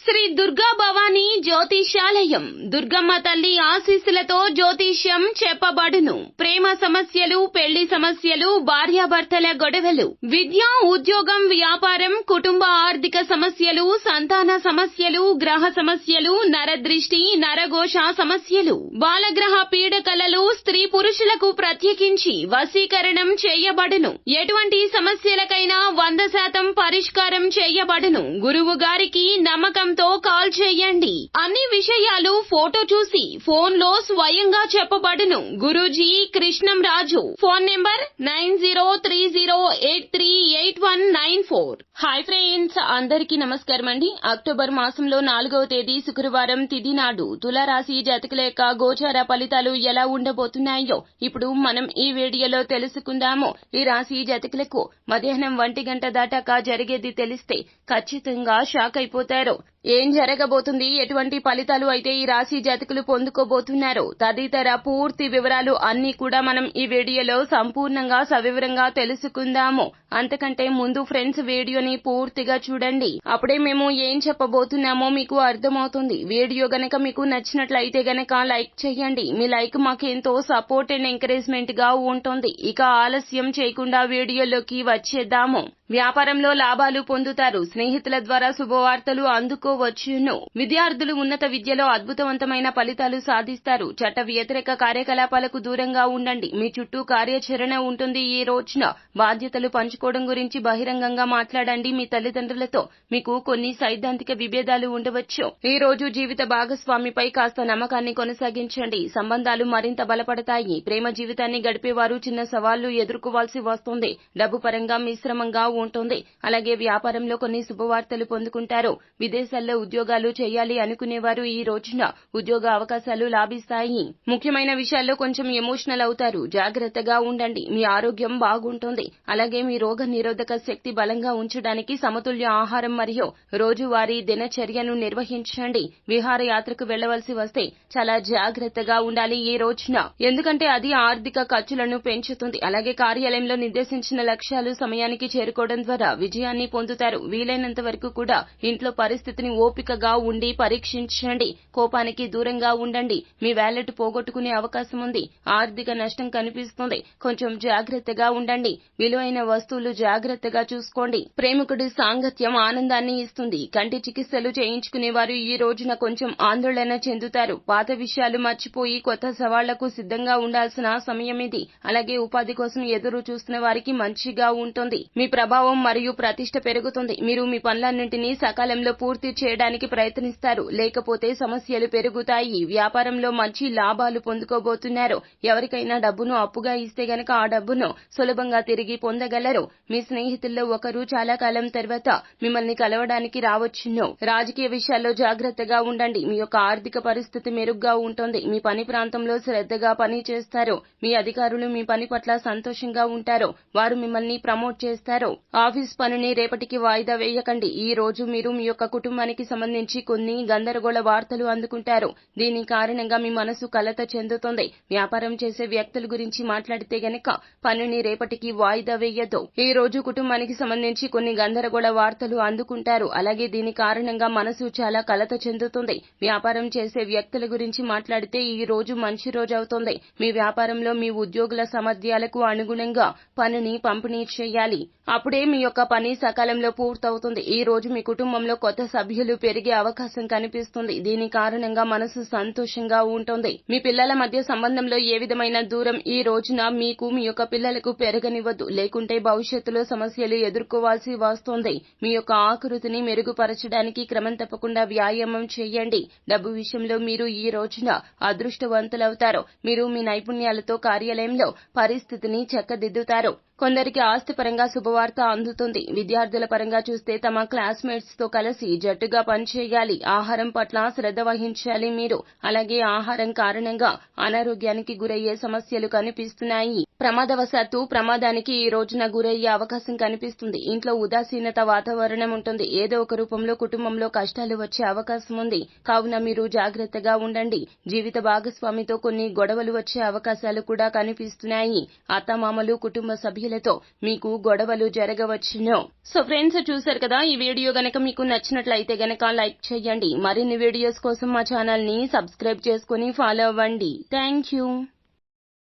శ్రీ దుర్గా భవానీ జ్యోతిష్యాలయం దుర్గమ్మ తల్లి ఆశీస్సులతో జ్యోతిష్యం చెప్పబడును. ప్రేమ సమస్యలు, పెళ్లి సమస్యలు, భార్యాభర్తల గొడవలు, విద్య, ఉద్యోగం, వ్యాపారం, కుటుంబ ఆర్థిక సమస్యలు, సంతాన సమస్యలు, గ్రహ సమస్యలు, నరదృష్టి, నరఘోష సమస్యలు, బాలగ్రహ పీడకలలు, స్త్రీ పురుషులకు ప్రత్యేకించి వశీకరణం చేయబడును. ఎటువంటి సమస్యలకైనా 100% పరిష్కారం చేయబడును. గురువు గారికి నమ్మకంతో కాల్ చేయండి. అన్ని విషయాలు ఫోటో చూసి ఫోన్ లో స్వయంగా చెప్పబడును. Guruji Krishnam Raju. Phone number 9030838194. Hi friends, అందరికీ నమస్కారం అండి. అక్టోబర్ మాసంలో 4వ తేదీ శుక్రవారం తిథి నాడు తులారాశి జాతకుల యొక్క గోచార ఫలితాలు ఎలా ఉండబోతున్నాయో ఇప్పుడు మనం ఈ వీడియోలో తెలుసుకుందాము. ఈ రాశి జాతకులకు మధ్యాహ్నం 1 గంట దాటాక జరిగేది తెలిస్తే ఖచ్చితంగా షాక్ అయిపోతారు. ఏం జరగబోతుంది, ఎటువంటి ఫలితాలు అయితే ఈ రాశి జాతకులు పొందుకోబోతున్నారు తదితర పూర్తి వివరాలు అన్ని కూడా మనం ఈ వీడియోలో సంపూర్ణంగా సవివరంగా తెలుసుకుందాము. అంతకంటే ముందు ఫ్రెండ్స్ వీడియోని పూర్తిగా చూడండి. అప్పుడే మేము ఏం చెప్పబోతున్నామో మీకు అర్థమవుతుంది. వీడియో గనక మీకు నచ్చినట్లయితే గనక లైక్ చేయండి. మీ లైక్ మాకు ఎంతో సపోర్ట్ అండ్ ఎంకరేజ్మెంట్ గా ఉంటుంది. ఇక ఆలస్యం చేయకుండా వీడియోలోకి వచ్చేద్దాము. వ్యాపారంలో లాభాలు పొందుతారు. స్నేహితుల ద్వారా శుభవార్తలు అందుకోవచ్చును. విద్యార్థులు ఉన్నత విద్యలో అద్భుతవంతమైన ఫలితాలు సాధిస్తారు. చట్ట వ్యతిరేక కార్యకలాపాలకు దూరంగా ఉండండి. మీ చుట్టూ కార్యాచరణ ఉంటుంది. ఈ రోజున బాధ్యతలు పంచుకోవడం గురించి బహిరంగంగా మాట్లాడండి. మీ తల్లిదండ్రులతో మీకు కొన్ని సైద్ధాంతిక విభేదాలు ఉండవచ్చు. ఈ రోజు జీవిత భాగస్వామిపై కాస్త నమ్మకాన్ని కొనసాగించండి. సంబంధాలు మరింత బలపడతాయి. ప్రేమ జీవితాన్ని గడిపేవారు చిన్న సవాళ్లు ఎదుర్కోవాల్సి వస్తుంది. డబ్బు పరంగా మిశ్రమంగా ఉంటుంది. అలాగే వ్యాపారంలో కొన్ని శుభవార్తలు పొందుకుంటారు. విదేశాల్లో ఉద్యోగాలు చేయాలి అనుకునేవారు ఈ రోజున ఉద్యోగ అవకాశాలు లాభిస్తాయి. ముఖ్యమైన విషయాల్లో కొంచెం ఎమోషనల్ అవుతారు. జాగ్రత్తగా ఉండండి. మీ ఆరోగ్యం బాగుంటుంది. అలాగే మీ రోగ నిరోధక శక్తి బలంగా ఉంచడానికి సమతుల్య ఆహారం మరియు రోజువారీ దినచర్యను నిర్వహించండి. విహారయాత్రకు వెళ్లవలసి వస్తే చాలా జాగ్రత్తగా ఉండాలి ఈ రోజున. ఎందుకంటే అది ఆర్థిక ఖర్చులను పెంచుతుంది. అలాగే కార్యాలయంలో నిర్దేశించిన లక్ష్యాలు సమయానికి చేరుకోవడం ద్వారా విజయాన్ని పొందుతారు. వీలైనంత వరకు కూడా ఇంట్లో పరిస్థితిని ఓపికగా ఉండి పరీక్షించండి. కోపానికి దూరంగా ఉండండి. మీ వ్యాలెట్ పోగొట్టుకునే అవకాశం ఉంది. ఆర్థిక నష్టం కనిపిస్తుంది. కొంచెం జాగ్రత్తగా ఉండండి. విలువైన వస్తువులు జాగ్రత్తగా చూసుకోండి. ప్రేమికుడి సాంగత్యం ఆనందాన్ని ఇస్తుంది. కంటి చికిత్సలు చేయించుకునేవారు ఈ రోజున కొంచెం ఆందోళన చెందుతారు. పాత విషయాలు మర్చిపోయి కొత్త సవాళ్లకు సిద్ధంగా ఉండాల్సిన సమయం ఇది. అలాగే ఉపాధి కోసం ఎదురు చూస్తున్న వారికి మంచిగా ఉంటుంది. మీ ప్రభావం మరియు ప్రతిష్ట పెరుగుతుంది. మీరు మీ పనులన్నింటినీ సకాలంలో పూర్తి చేయడానికి ప్రయత్నిస్తారు. లేకపోతే సమస్యలు పెరుగుతాయి. వ్యాపారంలో మంచి లాభాలు పొందుకోబోతున్నారు. ఎవరికైనా డబ్బును అప్పుగా ఇస్తే గనక ఆ డబ్బును సులభంగా తిరిగి పొందగలరు. మీ స్నేహితుల్లో ఒకరు చాలా కాలం తర్వాత మిమ్మల్ని కలవడానికి రావచ్చును. రాజకీయ విషయాల్లో జాగ్రత్తగా ఉండండి. మీ యొక్క ఆర్థిక పరిస్థితి మెరుగ్గా ఉంటుంది. మీ పని ప్రాంతంలో శ్రద్ధగా పని చేస్తారు. మీ అధికారులు మీ పని పట్ల సంతోషంగా ఉంటారు. వారు మిమ్మల్ని ప్రమోట్ చేస్తారు. ఆఫీస్ పనిని రేపటికి వాయిదా వేయకండి. ఈ రోజు మీరు మీ యొక్క కుటుంబానికి సంబంధించి కొన్ని గందరగోళ వార్తలు అందుకుంటారు. దీని కారణంగా మీ మనసు కలత చెందుతుంది. వ్యాపారం చేసే వ్యక్తుల గురించి మాట్లాడితే గనక పనిని రేపటికి వాయిదా వేయద్దు. ఈ రోజు కుటుంబానికి సంబంధించి కొన్ని గందరగోళ వార్తలు అందుకుంటారు. అలాగే దీని కారణంగా మనసు చాలా కలత చెందుతుంది. వ్యాపారం చేసే వ్యక్తుల గురించి మాట్లాడితే ఈ రోజు మంచి రోజు అవుతుంది. మీ వ్యాపారంలో మీ ఉద్యోగుల సామర్థ్యాలకు అనుగుణంగా పనిని పంపిణీ చేయాలి. అప్పుడే మీ యొక్క పని సకాలంలో పూర్తవుతుంది. ఈ రోజు మీ కుటుంబంలో కొత్త సభ్యులు పెరిగే అవకాశం కనిపిస్తుంది. దీని కారణంగా మనసు సంతోషంగా ఉంటుంది. మీ పిల్లల మధ్య సంబంధంలో ఏ విధమైన దూరం ఈ రోజున మీకు మీ యొక్క పిల్లలకు పెరగనివ్వద్దు. లేకుంటే భవిష్యత్తులో సమస్యలు ఎదుర్కోవాల్సి వస్తుంది. మీ యొక్క ఆకృతిని మెరుగుపరచడానికి క్రమం తప్పకుండా వ్యాయామం చేయండి. డబ్బు విషయంలో మీరు ఈ రోజున అదృష్టవంతులవుతారు. మీరు మీ నైపుణ్యాలతో కార్యాలయంలో పరిస్థితిని చక్కదిద్దుతారు. కొందరికి ఆస్తిపరంగా శుభవార్త అందుతుంది. విద్యార్థుల పరంగా చూస్తే తమ క్లాస్మేట్స్ తో కలిసి జట్టుగా పనిచేయాలి. ఆహారం పట్ల శ్రద్ధ వహించాలి మీరు. అలాగే ఆహారం కారణంగా అనారోగ్యానికి గురయ్యే సమస్యలు కనిపిస్తున్నాయి. ప్రమాదవశాత్తు ప్రమాదానికి ఈ రోజున గురయ్యే అవకాశం కనిపిస్తుంది. ఇంట్లో ఉదాసీనత వాతావరణం ఉంటుంది. ఏదో ఒక రూపంలో కుటుంబంలో కష్టాలు వచ్చే అవకాశం ఉంది. కావున మీరు జాగ్రత్తగా ఉండండి. జీవిత భాగస్వామితో కొన్ని గొడవలు వచ్చే అవకాశాలు కూడా కనిపిస్తున్నాయి. అత్తమామలు, కుటుంబ సభ్యులతో మీకు గొడవలు జరగవచ్చును. సో ఫ్రెండ్స్, చూశారు కదా, ఈ వీడియో గనక మీకు నచ్చినట్లయితే గనక లైక్ చేయండి. మరిన్ని వీడియోస్ కోసం మా ఛానల్ ని సబ్స్క్రైబ్ చేసుకుని ఫాలో అవ్వండి. Thank you.